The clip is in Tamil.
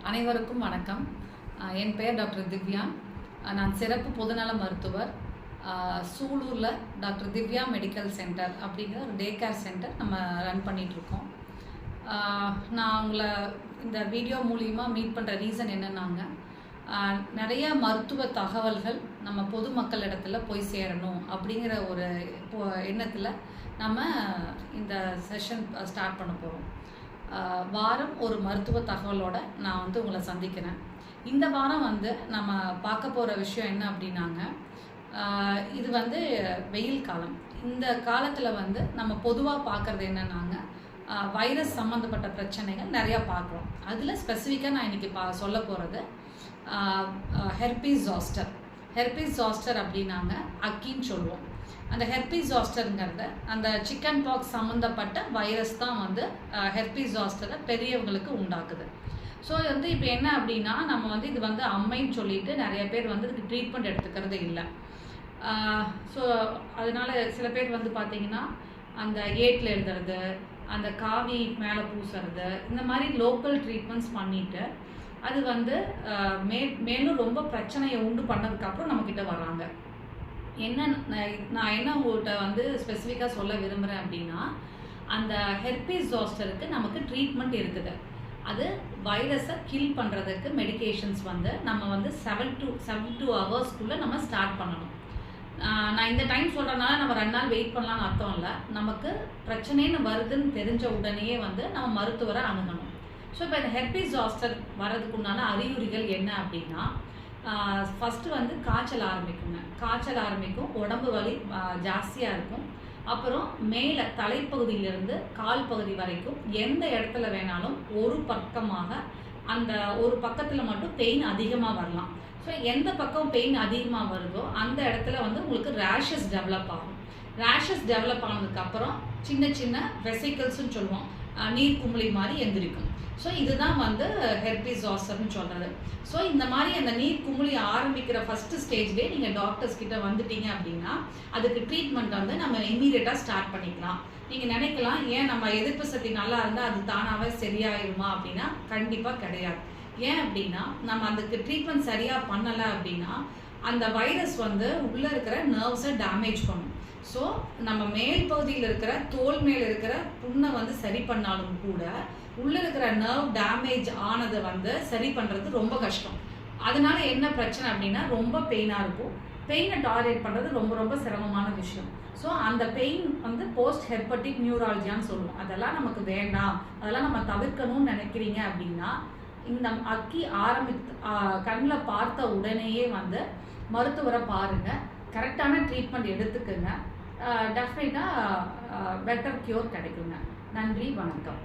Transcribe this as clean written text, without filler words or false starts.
அனைவருக்கும் வணக்கம். என் பெயர் டாக்டர் திவ்யா. நான் சிறப்பு பொதுநல மருத்துவர். சூலூரில் டாக்டர் திவ்யா மெடிக்கல் சென்டர் அப்படிங்கிற ஒரு டே கேர் சென்டர் நம்ம ரன் பண்ணிகிட்ருக்கோம். நான் உங்களை இந்த வீடியோ மூலிமா மீட் பண்ணுற ரீசன் என்னென்னாங்க, நிறைய மருத்துவ தகவல்கள் நம்ம பொதுமக்கள் இடத்துல போய் சேரணும் அப்படிங்கிற ஒரு எண்ணத்தில் நம்ம இந்த செஷன் ஸ்டார்ட் பண்ண போகிறோம். வாரம் ஒரு மருத்துவ தகவலோட நான் உங்களை சந்திக்கிறேன். இந்த வாரம் நம்ம பார்க்க போகிற விஷயம் என்ன அப்படின்னாங்க, இது வெயில் காலம். இந்த காலத்தில் நம்ம பொதுவாக பார்க்குறது என்னன்னாங்க, வைரஸ் சம்மந்தப்பட்ட பிரச்சனைகள் நிறையா பார்க்குறோம். அதில் ஸ்பெசிஃபிக்காக நான் இன்றைக்கி சொல்ல போகிறது ஹெர்பீஸ் ஜாஸ்டர். ஹெர்பீஸ் ஜாஸ்டர் அப்படின்னாங்க அக்கின்னு சொல்லுவோம். அந்த ஹெர்பீஸ் ஜாஸ்டருங்கிறத அந்த சிக்கன் பாக்ஸ் சம்மந்தப்பட்ட வைரஸ் தான் ஹெர்பீஸ் ஜாஸ்டரை பெரியவங்களுக்கு உண்டாக்குது. ஸோ இப்போ என்ன அப்படின்னா, நம்ம இது அம்மைன்னு சொல்லிட்டு நிறைய பேர் இதுக்கு ட்ரீட்மெண்ட் எடுத்துக்கிறது இல்லை. ஸோ அதனால் சில பேர் பார்த்தீங்கன்னா அந்த ஏட்டில் எழுதுறது, அந்த காவி மேலே பூசுறது, இந்த மாதிரி லோக்கல் ட்ரீட்மெண்ட்ஸ் பண்ணிவிட்டு அது மேலும் ரொம்ப பிரச்சனையை உண்டு பண்ணதுக்கப்புறம் நம்மக்கிட்ட வராங்க. நான் என்ன உங்கள்கிட்ட ஸ்பெசிஃபிக்காக சொல்ல விரும்புகிறேன் அப்படின்னா, அந்த ஹெர்பீஸ் ஜாஸ்டருக்கு நமக்கு ட்ரீட்மெண்ட் இருக்குது. அது வைரஸை கில் பண்ணுறதுக்கு மெடிகேஷன்ஸ் நம்ம 7 to 2 ஹவர்ஸ்க்குள்ளே நம்ம ஸ்டார்ட் பண்ணணும். நான் இந்த டைம் சொல்கிறனால நம்ம 2 நாள் வெயிட் பண்ணலான்னு அர்த்தம் இல்லை. நமக்கு பிரச்சனைன்னு வருதுன்னு தெரிஞ்ச உடனேயே நம்ம மருத்துவரை அணுகணும். ஸோ இப்போ இந்த ஹெர்பீஸ் ஜாஸ்டர் வர்றதுக்கு உண்டான அறிகுறிகள் என்ன அப்படின்னா, ஃபஸ்ட்டு காய்ச்சல் ஆரம்பிக்கும், உடம்பு வலி ஜாஸ்தியாக இருக்கும். அப்புறம் மேலே தலைப்பகுதியிலிருந்து கால் பகுதி வரைக்கும் எந்த இடத்துல வேணாலும் ஒரு பக்கமாக அந்த ஒரு பக்கத்தில் மட்டும் பெயின் அதிகமாக வரலாம். ஸோ எந்த பக்கம் பெயின் அதிகமாக வருதோ அந்த இடத்துல உங்களுக்கு ரேஷஸ் டெவலப் ஆகும். ரேஷஸ் டெவலப் ஆனதுக்கப்புறம் சின்ன சின்ன வெசிக்கல்ஸ்ன்னு சொல்லுவோம், நீர் குமிழி மாதிரி எந்திரிக்கும். ஸோ இதுதான் ஹெர்பீஸ் ஜாஸ்டர்னு சொல்கிறது. ஸோ இந்த மாதிரி அந்த நீர் குமிழி ஆரம்பிக்கிற ஃபஸ்ட்டு ஸ்டேஜ்லேயே நீங்கள் டாக்டர்ஸ் கிட்ட வந்துட்டீங்க அப்படின்னா அதுக்கு ட்ரீட்மெண்ட் நம்ம இம்மீடியட்டாக ஸ்டார்ட் பண்ணிக்கலாம். நீங்கள் நினைக்கலாம், ஏன் நம்ம எதிர்ப்பு சக்தி நல்லா இருந்தால் அது தானாகவே சரியாயிருமா அப்படின்னா கண்டிப்பாக கிடையாது. ஏன் அப்படின்னா, நம்ம அதுக்கு ட்ரீட்மெண்ட் சரியாக பண்ணலை அப்படின்னா அந்த வைரஸ் உள்ளே இருக்கிற நர்வ்ஸை டேமேஜ் பண்ணும். ஸோ நம்ம மேல் பகுதியில் இருக்கிற தோல் மேல் இருக்கிற புண்ணை சரி பண்ணாலும் கூட உள்ளே இருக்கிற நர்வ் டேமேஜ் ஆனதை சரி பண்ணுறது ரொம்ப கஷ்டம். அதனால என்ன பிரச்சனை அப்படின்னா, ரொம்ப பெயினாக இருக்கும். பெயினை டாலரேட் பண்ணுறது ரொம்ப ரொம்ப சிரமமான விஷயம். ஸோ அந்த பெயின் போஸ்ட் ஹெர்பட்டிக் நியூராலஜியான்னு சொல்லுவோம். அதெல்லாம் நமக்கு வேண்டாம், அதெல்லாம் நம்ம தவிர்க்கணும்னு நினைக்கிறீங்க அப்படின்னா இந்த அக்கி கண்ணில் பார்த்த உடனேயே மருத்துவரை பாருங்கள், கரெக்டான ட்ரீட்மெண்ட் எடுத்துக்குங்க. டெஃபினட்டாக பெட்டர் க்யூர் கிடைக்குங்க. நன்றி, வணக்கம்.